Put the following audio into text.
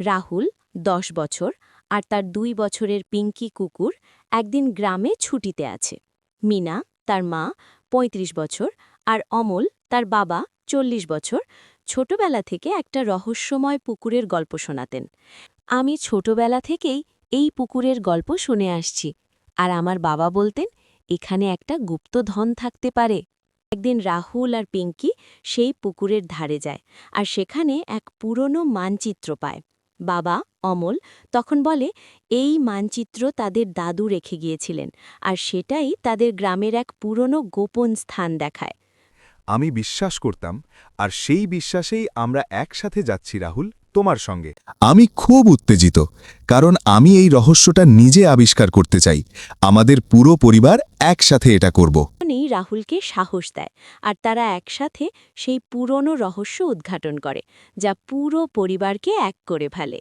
রাহুল ১০ বছর আর তার ২ বছরের পিঙ্কি কুকুর একদিন গ্রামে ছুটিতে আছে। মিনা, তার মা, ৩৫ বছর, আর অমল, তার বাবা, ৪০ বছর, ছোটবেলা থেকে একটা রহস্যময় পুকুরের গল্প শোনাতেন। আমি ছোটবেলা থেকেই এই পুকুরের গল্প শুনে আসছি, আর আমার বাবা বলতেন এখানে একটা গুপ্তধন থাকতে পারে। একদিন রাহুল আর পিঙ্কি সেই পুকুরের ধারে যায়, আর সেখানে এক পুরনো মানচিত্র পায়। বাবা, অমল, তখন বলে এই মানচিত্র তাদের দাদু রেখে গিয়েছিলেন, আর সেটাই তাদের গ্রামের এক পুরনো গোপন স্থান দেখায়। আমি বিশ্বাস করতাম, আর সেই বিশ্বাসেই আমরা একসাথে যাচ্ছি রাহুল, তোমার সঙ্গে। আমি খুব উত্তেজিত, কারণ আমি এই রহস্যটা নিজে আবিষ্কার করতে চাই। আমাদের পুরো পরিবার একসাথে এটা করব। তখনই রাহুলকে সাহস দেয়, আর তারা একসাথে সেই পুরনো রহস্য উদ্ঘাটন করে, যা পুরো পরিবারকে এক করে ফেলে।